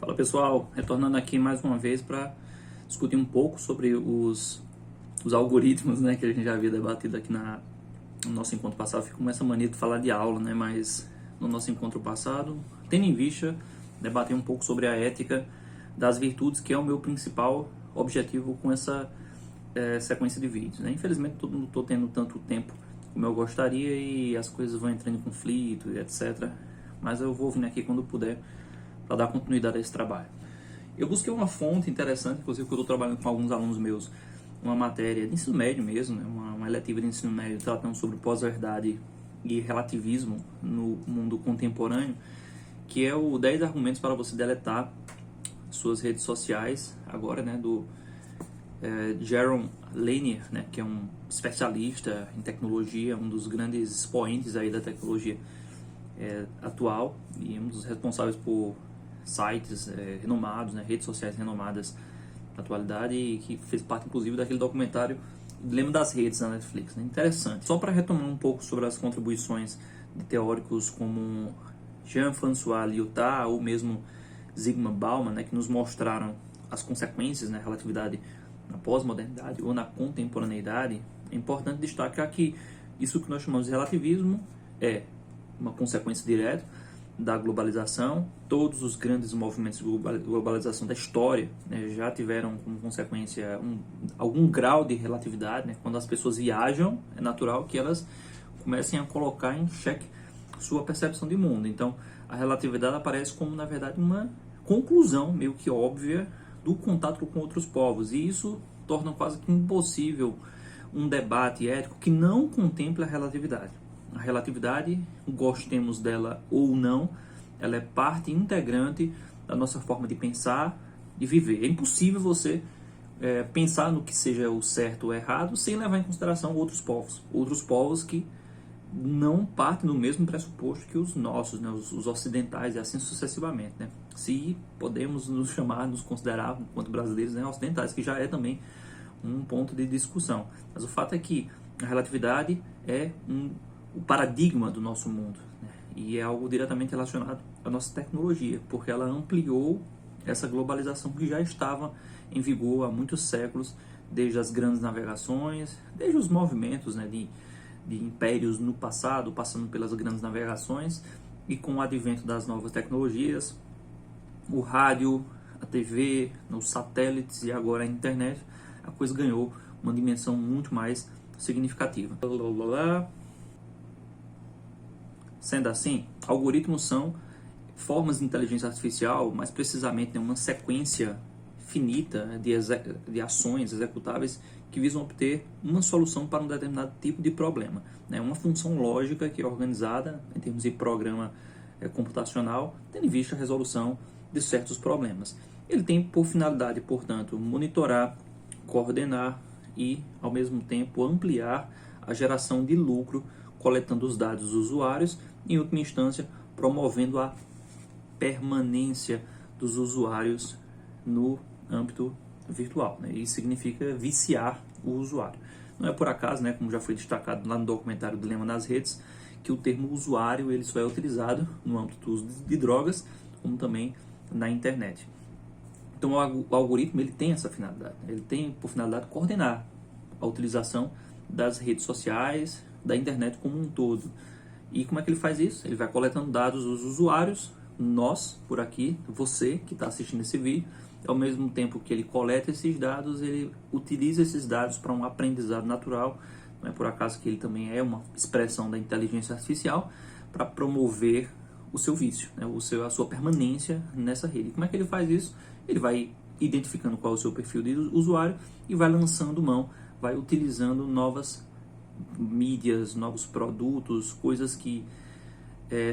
Fala pessoal, retornando aqui mais uma vez para discutir um pouco sobre os algoritmos, né, que a gente já havia debatido aqui no nosso encontro passado. Fico com essa mania de falar de aula, né, mas no nosso encontro passado, tendo em vista debater um pouco sobre a ética das virtudes, que é o meu principal objetivo com essa sequência de vídeos, né? Infelizmente não estou tendo tanto tempo como eu gostaria e as coisas vão entrando em conflito e etc. Mas eu vou vir aqui quando puder para dar continuidade a esse trabalho. Eu busquei uma fonte interessante, inclusive que eu estou trabalhando com alguns alunos meus, uma matéria de ensino médio mesmo, né? uma eletiva de ensino médio tratando sobre pós-verdade e relativismo no mundo contemporâneo, que é o 10 argumentos para você deletar suas redes sociais, agora, né, do Jaron Lanier, né, que é um especialista em tecnologia, um dos grandes expoentes aí da tecnologia atual e um dos responsáveis por sites renomados, né, redes sociais renomadas na atualidade, e que fez parte inclusive daquele documentário Dilema das Redes na Netflix, né? Interessante. Só para retomar um pouco sobre as contribuições de teóricos como Jean-François Lyotard ou mesmo Zygmunt Bauman, né, que nos mostraram as consequências, né, relatividade na pós-modernidade ou na contemporaneidade, é importante destacar que isso que nós chamamos de relativismo é uma consequência direta da globalização. Todos os grandes movimentos de globalização da história, né, já tiveram como consequência algum grau de relatividade, né? Quando as pessoas viajam, é natural que elas comecem a colocar em xeque sua percepção de mundo. Então, a relatividade aparece como, na verdade, uma conclusão meio que óbvia do contato com outros povos, e isso torna quase que impossível um debate ético que não contemple a relatividade. A relatividade, gostemos dela ou não, ela é parte integrante da nossa forma de pensar e viver. É impossível você pensar no que seja o certo ou errado sem levar em consideração outros povos que não partem do mesmo pressuposto que os nossos, né, os ocidentais, e assim sucessivamente, né? Se podemos nos considerar, enquanto brasileiros, né, ocidentais, que já é também um ponto de discussão. Mas o fato é que a relatividade é o paradigma do nosso mundo, né? E é algo diretamente relacionado à nossa tecnologia, porque ela ampliou essa globalização que já estava em vigor há muitos séculos, desde as grandes navegações, desde os movimentos, né, de impérios no passado, passando pelas grandes navegações, e com o advento das novas tecnologias, o rádio, a TV, os satélites e agora a internet, a coisa ganhou uma dimensão muito mais significativa. Sendo assim, algoritmos são formas de inteligência artificial, mais precisamente uma sequência finita de ações executáveis que visam obter uma solução para um determinado tipo de problema. É uma função lógica que é organizada em termos de programa computacional, tendo em vista a resolução de certos problemas. Ele tem por finalidade, portanto, monitorar, coordenar e, ao mesmo tempo, ampliar a geração de lucro, coletando os dados dos usuários e, em última instância, promovendo a permanência dos usuários no âmbito virtual, né? Isso significa viciar o usuário. Não é por acaso, né, como já foi destacado lá no documentário Dilema das Redes, que o termo usuário ele só é utilizado no âmbito do uso de drogas, como também na internet. Então o algoritmo ele tem essa finalidade, ele tem por finalidade coordenar a utilização das redes sociais, da internet como um todo. E como é que ele faz isso? Ele vai coletando dados dos usuários, nós por aqui, você que está assistindo esse vídeo. Ao mesmo tempo que ele coleta esses dados, ele utiliza esses dados para um aprendizado natural. Não é por acaso que ele também é uma expressão da inteligência artificial para promover o seu vício, né? A sua permanência nessa rede. Como é que ele faz isso? Ele vai identificando qual é o seu perfil de usuário e vai lançando mão, vai utilizando novas mídias, novos produtos, coisas que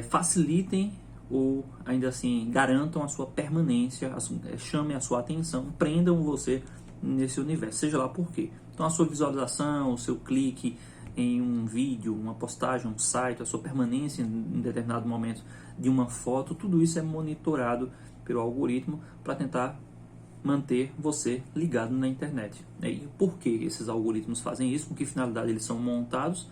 facilitem ou ainda assim garantam a sua permanência, chamem a sua atenção, prendam você nesse universo, seja lá por quê. Então a sua visualização, o seu clique em um vídeo, uma postagem, um site, a sua permanência em determinado momento de uma foto, tudo isso é monitorado pelo algoritmo para tentar manter você ligado na internet. E por que esses algoritmos fazem isso? Com que finalidade eles são montados?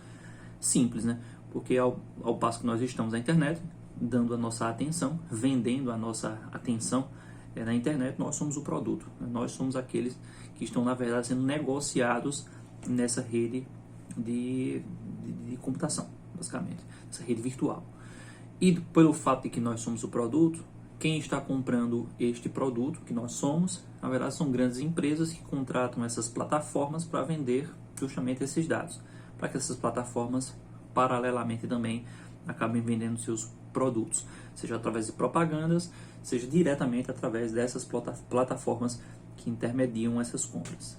Simples, né? Porque ao passo que nós estamos na internet, dando a nossa atenção, vendendo a nossa atenção Na internet nós somos o produto, né? Nós somos aqueles que estão, na verdade, sendo negociados nessa rede de computação, basicamente, essa rede virtual. E pelo fato de que nós somos o produto, quem está comprando este produto que nós somos, na verdade, são grandes empresas que contratam essas plataformas para vender justamente esses dados, para que essas plataformas, paralelamente também, acabem vendendo seus produtos, seja através de propagandas, seja diretamente através dessas plataformas que intermediam essas compras.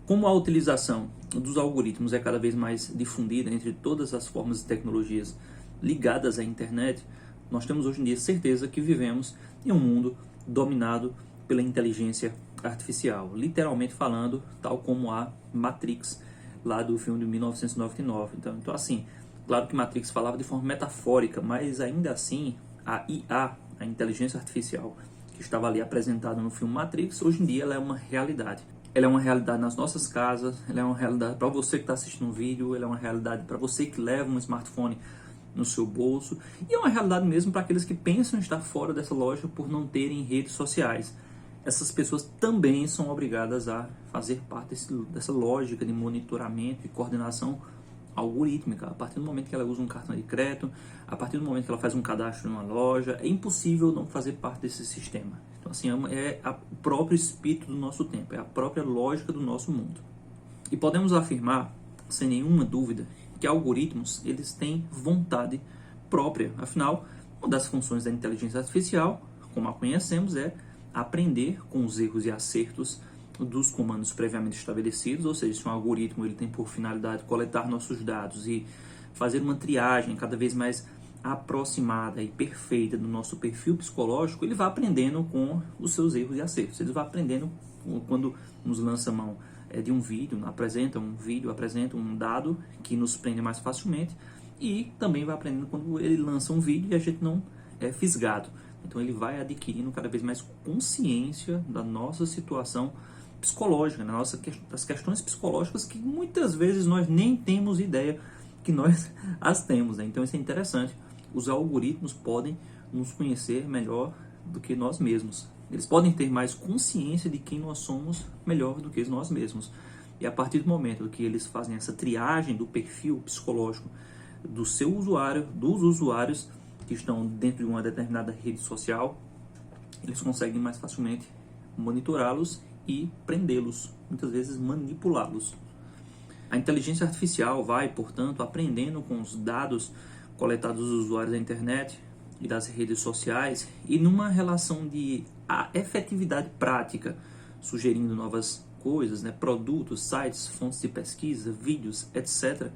Como a utilização dos algoritmos é cada vez mais difundida entre todas as formas de tecnologias ligadas à internet, nós temos hoje em dia certeza que vivemos em um mundo dominado pela inteligência artificial, literalmente falando, tal como a Matrix, lá do filme de 1999. Então assim, claro que Matrix falava de forma metafórica, mas ainda assim a IA, a inteligência artificial, que estava ali apresentada no filme Matrix, hoje em dia ela é uma realidade. Ela é uma realidade nas nossas casas, ela é uma realidade para você que está assistindo um vídeo, ela é uma realidade para você que leva um smartphone no seu bolso, e é uma realidade mesmo para aqueles que pensam em estar fora dessa lógica por não terem redes sociais. Essas pessoas também são obrigadas a fazer parte dessa lógica de monitoramento e coordenação algorítmica. A partir do momento que ela usa um cartão de crédito, a partir do momento que ela faz um cadastro em uma loja, é impossível não fazer parte desse sistema. Então assim, é o próprio espírito do nosso tempo, é a própria lógica do nosso mundo. E podemos afirmar, sem nenhuma dúvida, que algoritmos eles têm vontade própria. Afinal, uma das funções da inteligência artificial, como a conhecemos, é aprender com os erros e acertos dos comandos previamente estabelecidos, ou seja, se um algoritmo ele tem por finalidade coletar nossos dados e fazer uma triagem cada vez mais aproximada e perfeita do nosso perfil psicológico, ele vai aprendendo com os seus erros e acertos. Ele vai aprendendo quando nos lança a mão de um vídeo, apresenta um dado que nos prende mais facilmente, e também vai aprendendo quando ele lança um vídeo e a gente não é fisgado. Então ele vai adquirindo cada vez mais consciência da nossa situação psicológica, das questões psicológicas que muitas vezes nós nem temos ideia que nós as temos, né? Então isso é interessante. Os algoritmos podem nos conhecer melhor do que nós mesmos. Eles podem ter mais consciência de quem nós somos melhor do que nós mesmos. E a partir do momento que eles fazem essa triagem do perfil psicológico do seu usuário, dos usuários que estão dentro de uma determinada rede social, eles conseguem mais facilmente monitorá-los e prendê-los, muitas vezes manipulá-los. A inteligência artificial vai, portanto, aprendendo com os dados coletados dos usuários da internet e das redes sociais, e numa relação de efetividade prática, sugerindo novas coisas, né, produtos, sites, fontes de pesquisa, vídeos, etc.,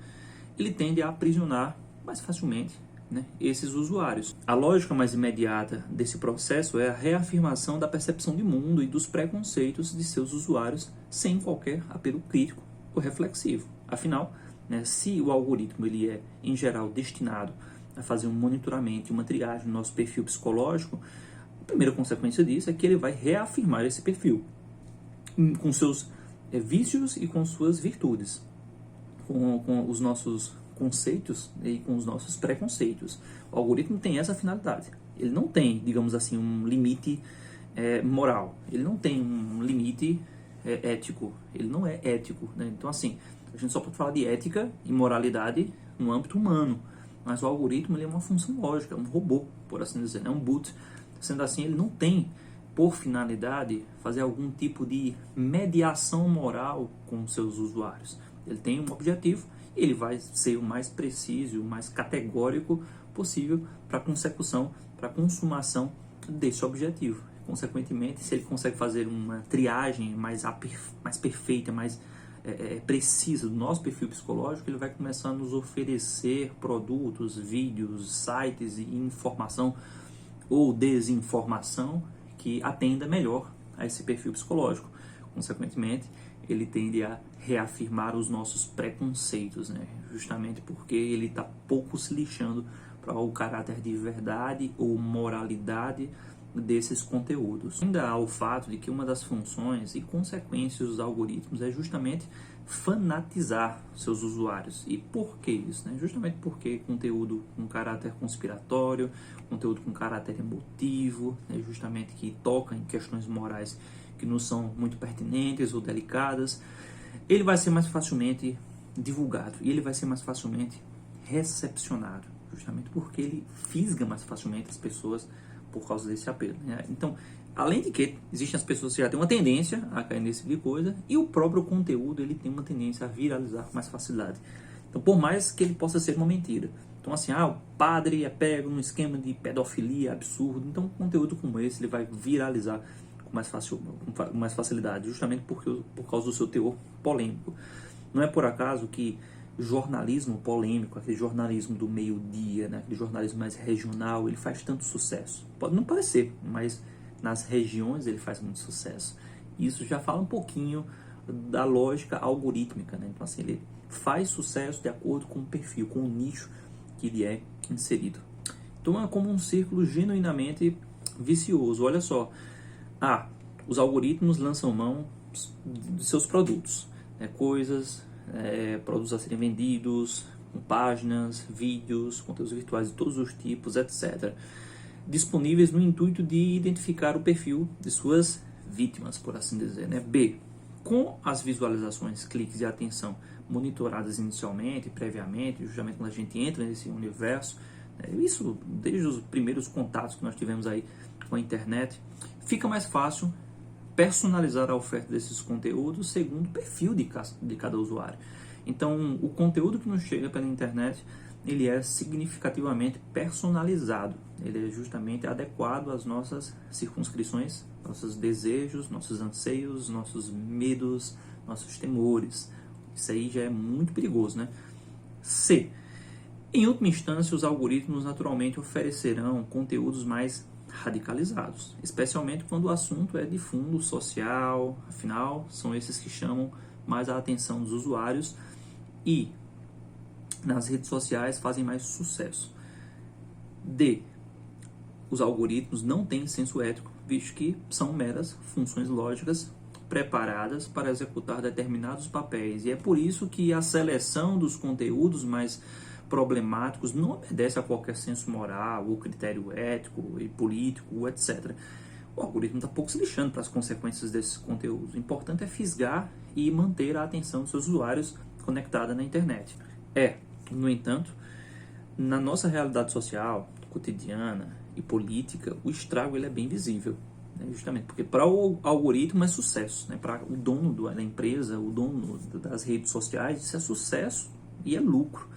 ele tende a aprisionar mais facilmente, né, esses usuários. A lógica mais imediata desse processo é a reafirmação da percepção de mundo e dos preconceitos de seus usuários sem qualquer apelo crítico ou reflexivo. Afinal, né, se o algoritmo ele é, em geral, destinado a fazer um monitoramento e uma triagem no nosso perfil psicológico, a primeira consequência disso é que ele vai reafirmar esse perfil com seus vícios e com suas virtudes, com os nossos conceitos e com os nossos preconceitos. O algoritmo tem essa finalidade. Ele não tem, digamos assim, um limite moral. Ele não tem um limite ético. Ele não é ético, né? Então, assim, a gente só pode falar de ética e moralidade no âmbito humano. Mas o algoritmo ele é uma função lógica, é um robô, por assim dizer, é um boot. Sendo assim, ele não tem por finalidade fazer algum tipo de mediação moral com seus usuários. Ele tem um objetivo, ele vai ser o mais preciso, o mais categórico possível para a consecução, para a consumação desse objetivo. Consequentemente, se ele consegue fazer uma triagem mais perfeita, mais precisa do nosso perfil psicológico, ele vai começar a nos oferecer produtos, vídeos, sites e informação ou desinformação que atenda melhor a esse perfil psicológico. Consequentemente, ele tende a reafirmar os nossos preconceitos, né? Justamente porque ele está pouco se lixando para o caráter de verdade ou moralidade desses conteúdos. Ainda há o fato de que uma das funções e consequências dos algoritmos é justamente fanatizar seus usuários. E por que isso? Né? Justamente porque conteúdo com caráter conspiratório, conteúdo com caráter emotivo, né? Justamente que toca em questões morais que não são muito pertinentes ou delicadas, ele vai ser mais facilmente divulgado e ele vai ser mais facilmente recepcionado, justamente porque ele fisga mais facilmente as pessoas por causa desse apelo, né? Então, além de que existem as pessoas que já têm uma tendência a cair nesse tipo de coisa, e o próprio conteúdo ele tem uma tendência a viralizar com mais facilidade. Então, por mais que ele possa ser uma mentira. Então, assim, o padre é pego num esquema de pedofilia absurdo. Então, um conteúdo como esse ele vai viralizar com mais facilidade, justamente por causa do seu teor polêmico. Não é por acaso que jornalismo polêmico, aquele jornalismo do meio-dia, né, aquele jornalismo mais regional, ele faz tanto sucesso. Pode não parecer, mas nas regiões ele faz muito sucesso. Isso já fala um pouquinho da lógica algorítmica, né? Então, assim, ele faz sucesso de acordo com o perfil, com o nicho que ele é inserido. Então, é como um círculo genuinamente vicioso. Olha só, os algoritmos lançam mão de seus produtos, né? Produtos a serem vendidos, com páginas, vídeos, conteúdos virtuais de todos os tipos, etc. Disponíveis no intuito de identificar o perfil de suas vítimas, por assim dizer, né? B. Com as visualizações, cliques e atenção monitoradas inicialmente, previamente, justamente quando a gente entra nesse universo, né? Isso desde os primeiros contatos que nós tivemos aí com a internet, fica mais fácil personalizar a oferta desses conteúdos segundo o perfil de cada usuário. Então, o conteúdo que nos chega pela internet, ele é significativamente personalizado. Ele é justamente adequado às nossas circunscrições, nossos desejos, nossos anseios, nossos medos, nossos temores. Isso aí já é muito perigoso, né? C. Em última instância, os algoritmos naturalmente oferecerão conteúdos mais radicalizados, especialmente quando o assunto é de fundo social, afinal, são esses que chamam mais a atenção dos usuários e nas redes sociais fazem mais sucesso. D. Os algoritmos não têm senso ético, visto que são meras funções lógicas preparadas para executar determinados papéis. E é por isso que a seleção dos conteúdos mais problemáticos não obedece a qualquer senso moral ou critério ético e político, etc. O algoritmo está pouco se lixando para as consequências desses conteúdos. O importante é fisgar e manter a atenção dos seus usuários conectada na internet. No entanto, na nossa realidade social, cotidiana e política, o estrago ele é bem visível, né? Justamente porque para o algoritmo é sucesso, né? Para o dono da empresa, o dono das redes sociais, isso é sucesso e é lucro.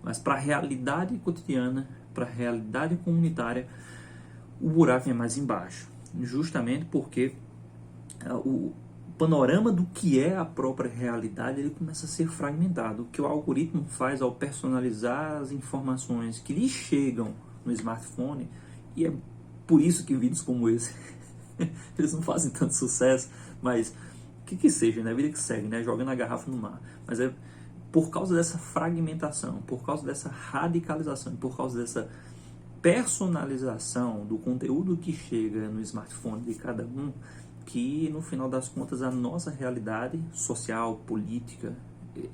Mas para a realidade cotidiana, para a realidade comunitária, o buraco é mais embaixo. Justamente porque o panorama do que é a própria realidade ele começa a ser fragmentado. O que o algoritmo faz ao personalizar as informações que lhe chegam no smartphone, e é por isso que vídeos como esse eles não fazem tanto sucesso, mas que seja, né? A vida que segue, né? Jogando a garrafa no mar. Mas é por causa dessa fragmentação, por causa dessa radicalização, por causa dessa personalização do conteúdo que chega no smartphone de cada um, que no final das contas a nossa realidade social, política,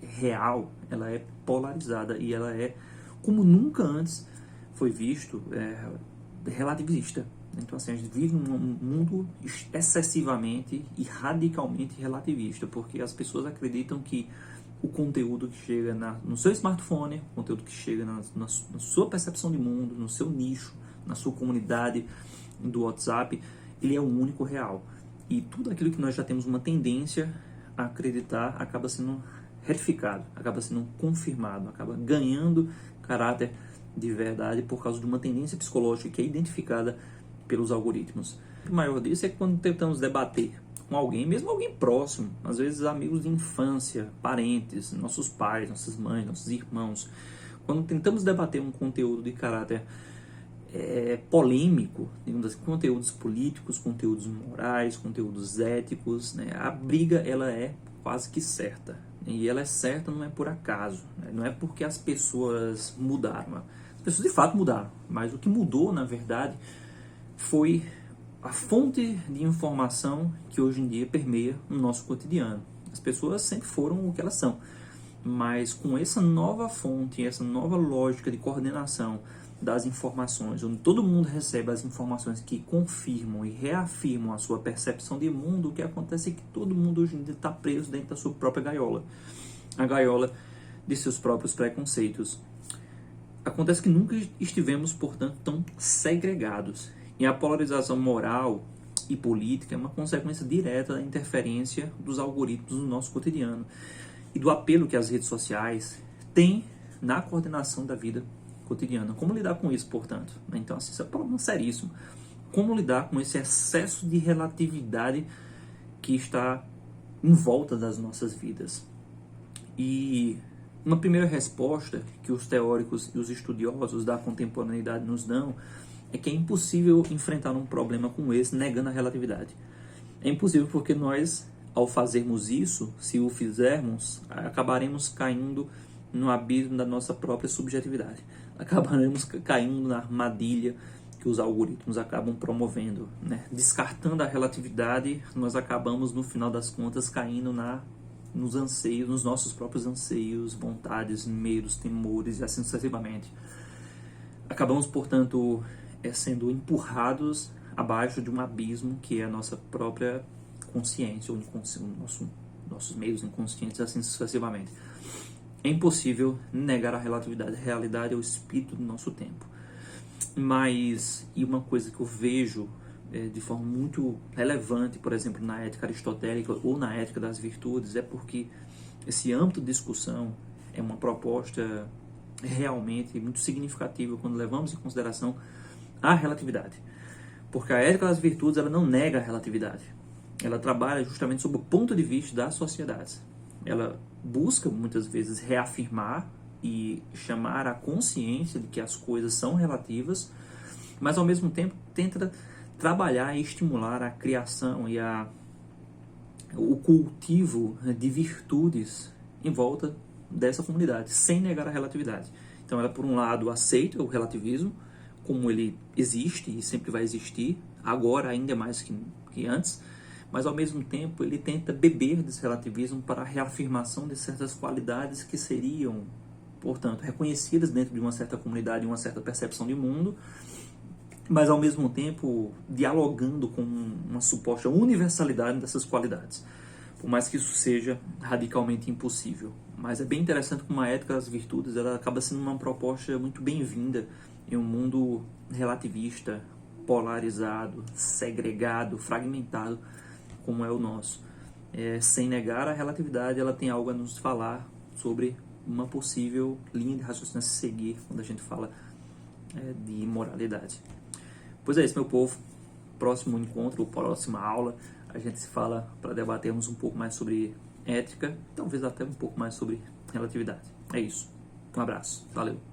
real, ela é polarizada e ela é, como nunca antes foi visto, relativista. Então, assim, a gente vive num mundo excessivamente e radicalmente relativista, porque as pessoas acreditam que o conteúdo que chega no seu smartphone, o conteúdo que chega na sua percepção de mundo, no seu nicho, na sua comunidade do WhatsApp, ele é o único real. E tudo aquilo que nós já temos uma tendência a acreditar acaba sendo retificado, acaba sendo confirmado, acaba ganhando caráter de verdade por causa de uma tendência psicológica que é identificada pelos algoritmos. O maior disso é quando tentamos debater com alguém, mesmo alguém próximo, às vezes amigos de infância, parentes, nossos pais, nossas mães, nossos irmãos. Quando tentamos debater um conteúdo de caráter polêmico, conteúdos políticos, conteúdos morais, conteúdos éticos, né? A briga ela é quase que certa. E ela é certa não é por acaso, né? Não é porque as pessoas mudaram. As pessoas de fato mudaram, mas o que mudou, na verdade, foi a fonte de informação que hoje em dia permeia o nosso cotidiano. As pessoas sempre foram o que elas são. Mas com essa nova fonte, essa nova lógica de coordenação das informações, onde todo mundo recebe as informações que confirmam e reafirmam a sua percepção de mundo, o que acontece é que todo mundo hoje em dia está preso dentro da sua própria gaiola. A gaiola de seus próprios preconceitos. Acontece que nunca estivemos, portanto, tão segregados. E a polarização moral e política é uma consequência direta da interferência dos algoritmos no nosso cotidiano e do apelo que as redes sociais têm na coordenação da vida cotidiana. Como lidar com isso, portanto? Então, assim, isso é um problema seríssimo. Como lidar com esse excesso de relatividade que está em volta das nossas vidas? E uma primeira resposta que os teóricos e os estudiosos da contemporaneidade nos dão é que é impossível enfrentar um problema como esse negando a relatividade. É impossível porque nós, ao fazermos isso, se o fizermos, acabaremos caindo no abismo da nossa própria subjetividade. Acabaremos caindo na armadilha que os algoritmos acabam promovendo, né? Descartando a relatividade, nós acabamos, no final das contas, caindo nos anseios, nos nossos próprios anseios, vontades, medos, temores e assim sucessivamente. Acabamos, portanto, sendo empurrados abaixo de um abismo que é a nossa própria consciência, nossos meios inconscientes, assim sucessivamente. É impossível negar a relatividade. A realidade é o espírito do nosso tempo. Mas, e uma coisa que eu vejo de forma muito relevante, por exemplo, na ética aristotélica ou na ética das virtudes, é porque esse âmbito de discussão é uma proposta realmente muito significativa quando levamos em consideração a relatividade. Porque a ética das virtudes, ela não nega a relatividade. Ela trabalha justamente sob o ponto de vista das sociedades. Ela busca, muitas vezes, reafirmar e chamar a consciência de que as coisas são relativas, mas, ao mesmo tempo, tenta trabalhar e estimular a criação e o cultivo de virtudes em volta dessa comunidade, sem negar a relatividade. Então, ela, por um lado, aceita o relativismo, como ele existe e sempre vai existir, agora ainda mais que antes, mas ao mesmo tempo ele tenta beber desse relativismo para a reafirmação de certas qualidades que seriam, portanto, reconhecidas dentro de uma certa comunidade, uma certa percepção de mundo, mas ao mesmo tempo dialogando com uma suposta universalidade dessas qualidades, por mais que isso seja radicalmente impossível. Mas é bem interessante como a ética das virtudes ela acaba sendo uma proposta muito bem-vinda em um mundo relativista, polarizado, segregado, fragmentado, como é o nosso. Sem negar a relatividade, ela tem algo a nos falar sobre uma possível linha de raciocínio a se seguir quando a gente fala de moralidade. Pois é isso, meu povo. Próximo encontro, próxima aula, a gente se fala para debatermos um pouco mais sobre ética, talvez até um pouco mais sobre relatividade. É isso. Um abraço. Valeu.